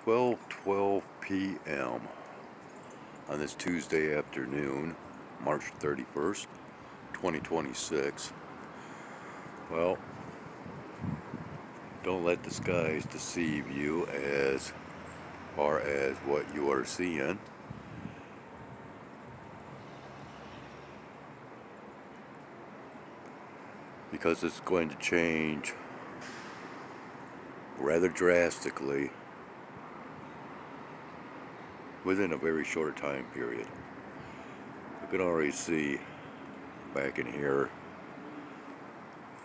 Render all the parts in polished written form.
12:12 p.m. on this Tuesday afternoon, March 31st, 2026. Well, don't let the skies deceive you as far as what you are seeing. Because it's going to change rather drastically within a very short time period. You can already see back in here,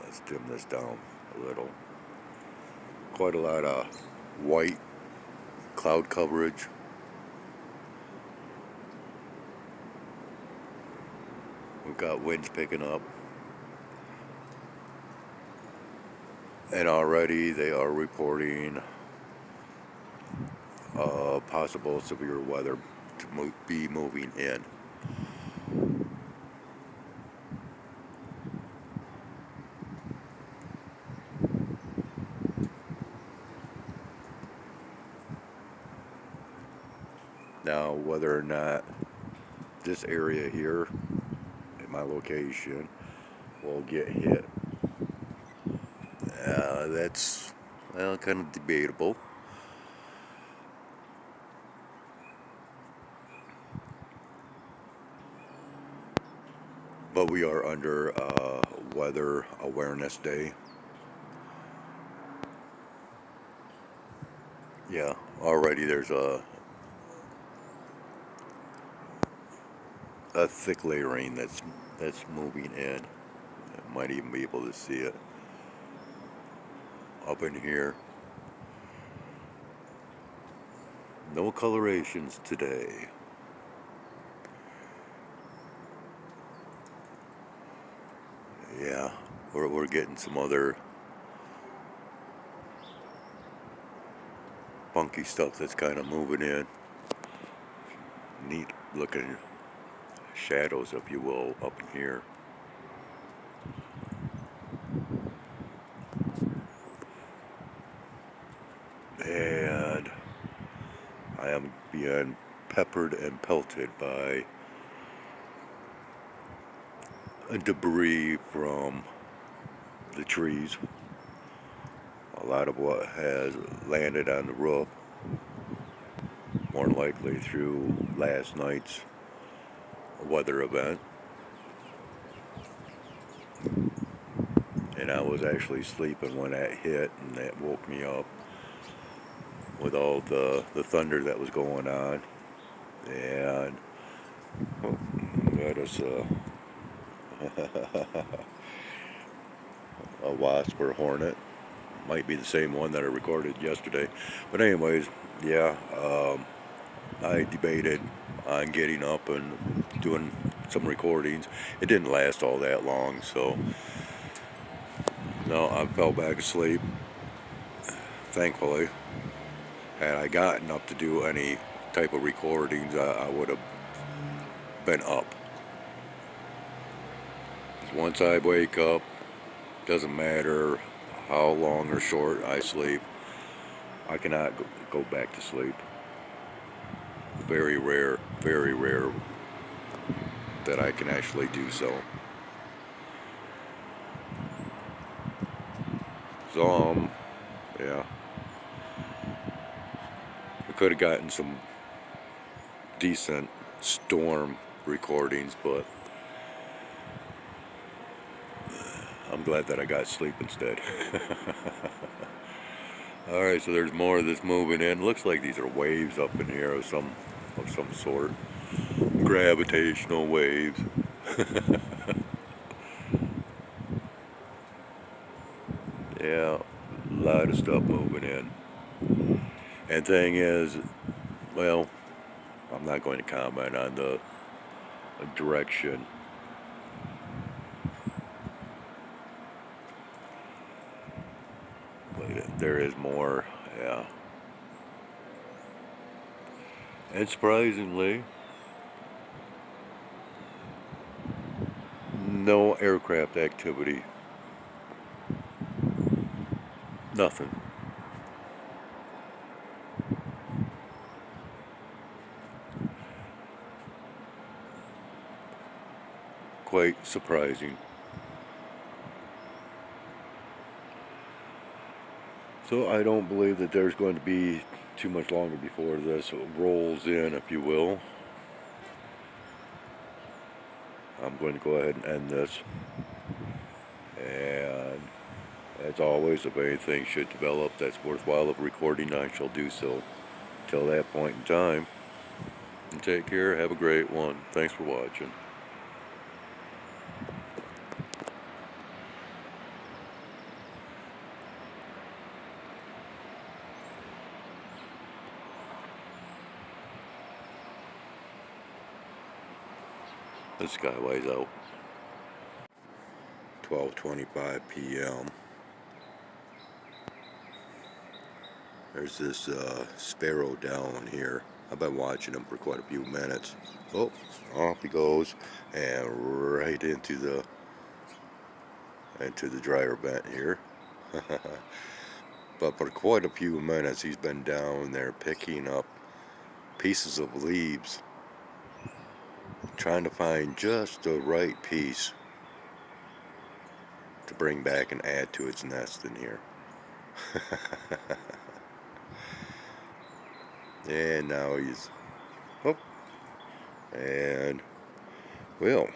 let's dim this down a little, quite a lot of white cloud coverage. We've got winds picking up, and already they are reporting possible severe weather to be moving in. Now, whether or not this area here at my location will get hit, that's kind of debatable. But we are under Weather Awareness Day. Yeah, already there's a thick layering that's moving in. I might even be able to see it up in here. No colorations today. Yeah, we're getting some other funky stuff that's kind of moving in. Neat looking shadows, if you will, up in here. And I am being peppered and pelted by debris from the trees. A lot of what has landed on the roof, more than likely through last night's weather event. And I was actually sleeping when that hit, and that woke me up with all the thunder that was going on. And got us a wasp or hornet. Might be the same one that I recorded yesterday. But anyways, yeah, I debated on getting up and doing some recordings. It didn't last all that long, so no, I fell back asleep. Thankfully, had I gotten up to do any type of recordings, I would have been up. Once I wake up, doesn't matter how long or short I sleep, I cannot go back to sleep. Very rare that I can actually do so. So, yeah. I could have gotten some decent storm recordings, but I'm glad that I got sleep instead. Alright, so there's more of this moving in. Looks like these are waves up in here of some sort. Gravitational waves. Yeah, a lot of stuff moving in. And thing is, well, I'm not going to comment on the direction. But there is more, yeah. And surprisingly, no aircraft activity. Nothing. quite surprising. So I don't believe that there's going to be too much longer before this rolls in, if you will. I'm going to go ahead and end this. And as always, if anything should develop that's worthwhile of recording, I shall do so. Till that point in time, and take care. Have a great one. Thanks for watching. The Skyway's out. 12:25 p.m. There's this sparrow down here. I've been watching him for quite a few minutes. Oh, off he goes, and right into the dryer vent here. But for quite a few minutes, he's been down there picking up pieces of leaves, trying to find just the right piece to bring back and add to its nest in here. And now he's, oh, and, well,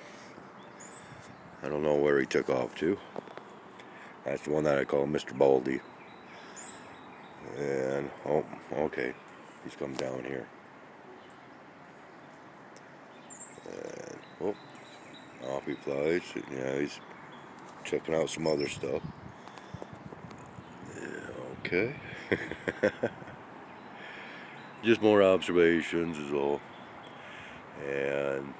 I don't know where he took off to. That's the one that I call Mr. Baldy. And, oh, okay, he's come down here. And, oh, off he flies. Yeah, he's checking out some other stuff. Yeah, okay. Just more observations is all. And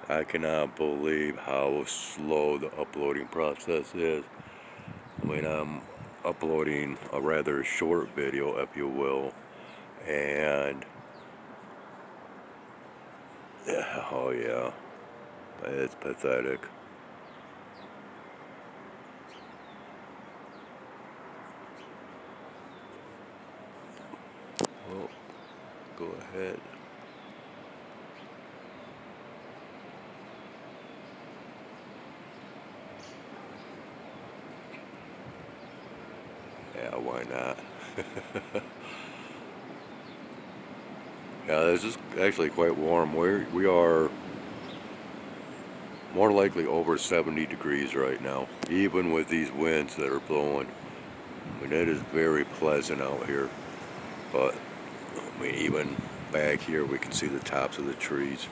I cannot believe how slow the uploading process is. I mean, I'm uploading a rather short video, if you will, and oh yeah, it's pathetic. Well, go ahead. Yeah, why not? Yeah, this is actually quite warm. We are more likely over 70 degrees right now, even with these winds that are blowing. I mean, it is very pleasant out here. But, I mean, even back here, we can see the tops of the trees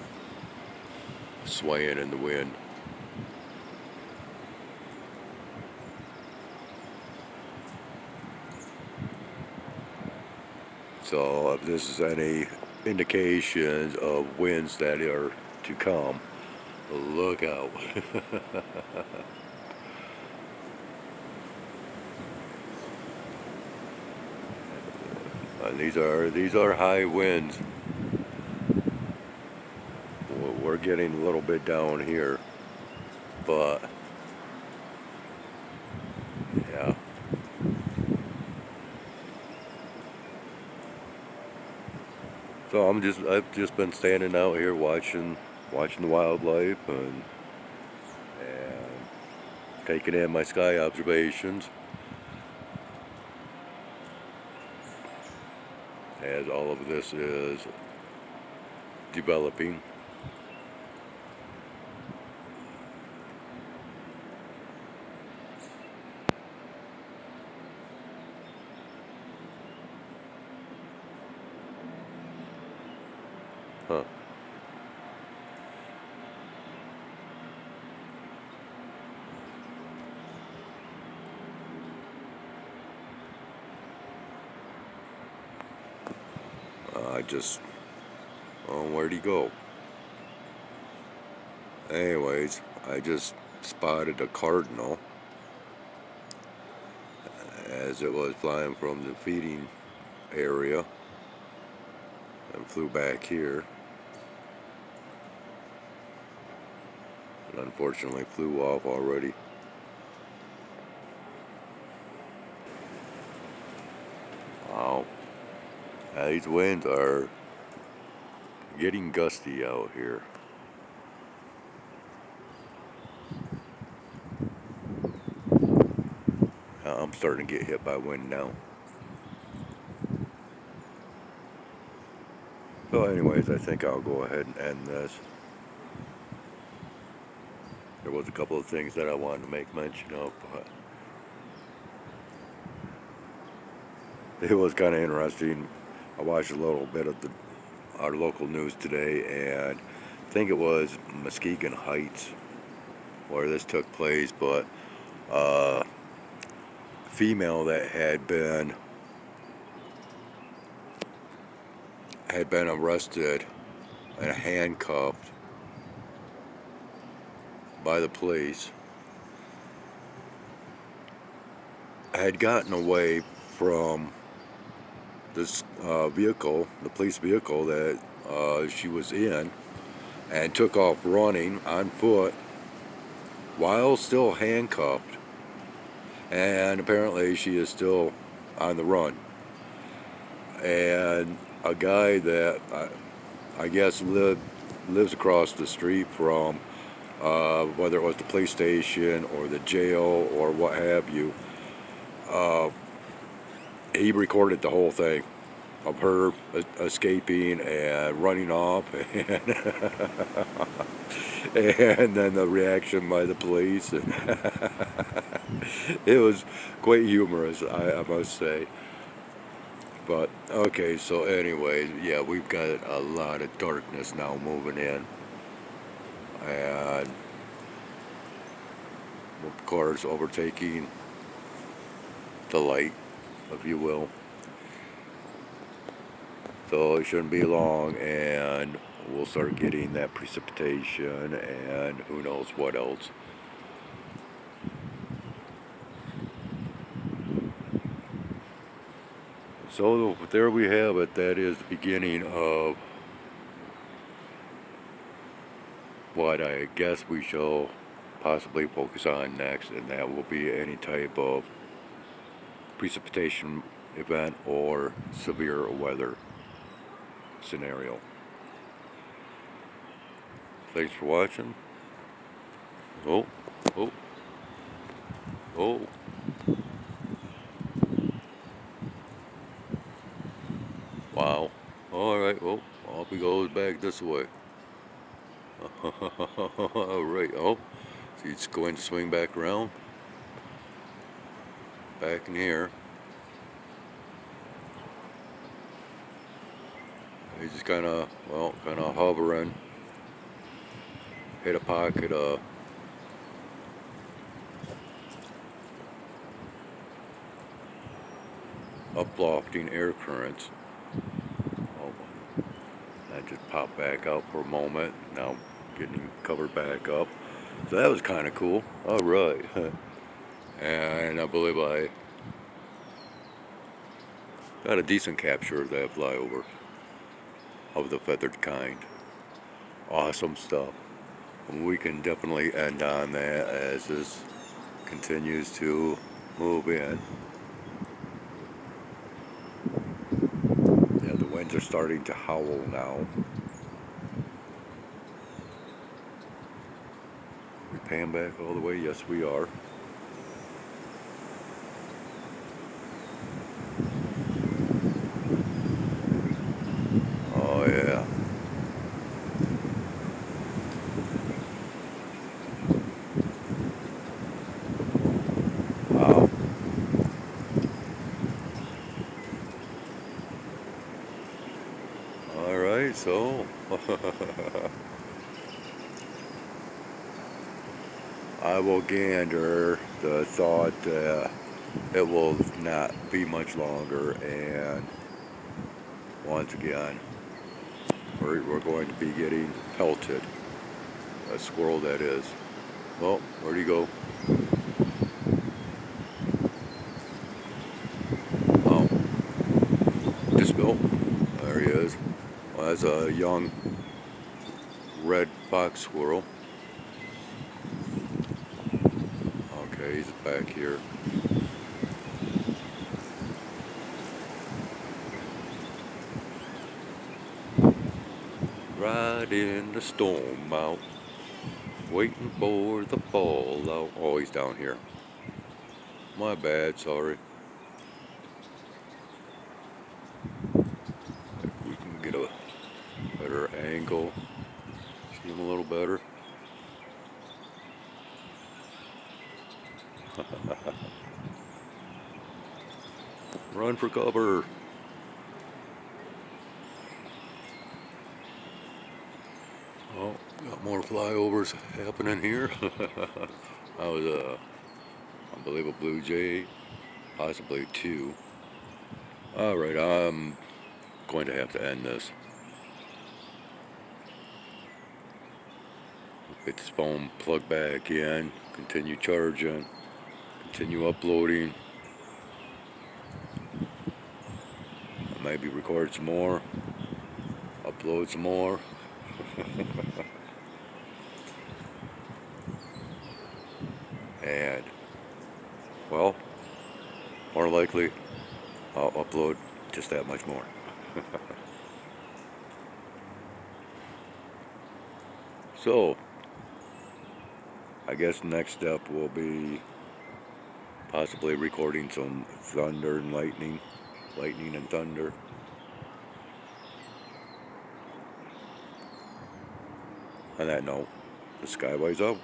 swaying in the wind. So if this is any indications of winds that are to come, look out. And these are high winds. We're getting a little bit down here, but yeah. So I've just been standing out here watching the wildlife and taking in my sky observations as all of this is developing. Huh. Oh, where'd he go? Anyways, I just spotted a cardinal as it was flying from the feeding area and flew back here. And unfortunately flew off already. Wow. These winds are Getting gusty out here. I'm starting to get hit by wind now. So anyways, I think I'll go ahead and end this. There was a couple of things that I wanted to make mention of, but it was kind of interesting. I watched a little bit of our local news today, and I think it was Muskegon Heights where this took place, but female that had been arrested and handcuffed by the police had gotten away from this vehicle, the police vehicle that she was in, and took off running on foot while still handcuffed, and apparently she is still on the run. And a guy that I guess lives across the street from whether it was the police station or the jail or what have you, he recorded the whole thing of her escaping and running off, and then the reaction by the police. It was quite humorous, I must say. But okay, so anyway, yeah, we've got a lot of darkness now moving in, and of course overtaking the light, if you will. So it shouldn't be long, and we'll start getting that precipitation and who knows what else. So there we have it. That is the beginning of what I guess we shall possibly focus on next, and that will be any type of precipitation event or severe weather scenario. Thanks for watching. Oh, oh, oh. Wow. Alright, well, off he goes back this way. Alright, oh, so he's going to swing back around. Back in here. He's just kind of hovering. Hit a pocket of uplofting air currents. Oh, I just popped back out for a moment. Now getting covered back up. So that was kind of cool. Alright. And I believe I got a decent capture of that flyover of the feathered kind. Awesome stuff. We can definitely end on that as this continues to move in. Yeah, the winds are starting to howl now. We pan back all the way? Yes, we are. Oh yeah. Wow. Alright, so I will gander the thought that it will not be much longer, and once again we're going to be getting pelted. A squirrel, that is. Well, where'd he go? Oh, just go. There he is. Well, that's a young red fox squirrel. Okay, he's back here. riding the storm out, waiting for the fallout. Oh, he's down here. My bad, sorry. If we can get a better angle, see him a little better. Run for cover. Oh, got more flyovers happening here. I was I believe a Blue Jay, possibly two. Alright, I'm going to have to end this. Get this phone plugged back in, continue charging, continue uploading. Maybe record some more, upload some more. And, well, more likely, I'll upload just that much more. So, I guess next step will be possibly recording some thunder and lightning and thunder. On that note, the Skyway's out.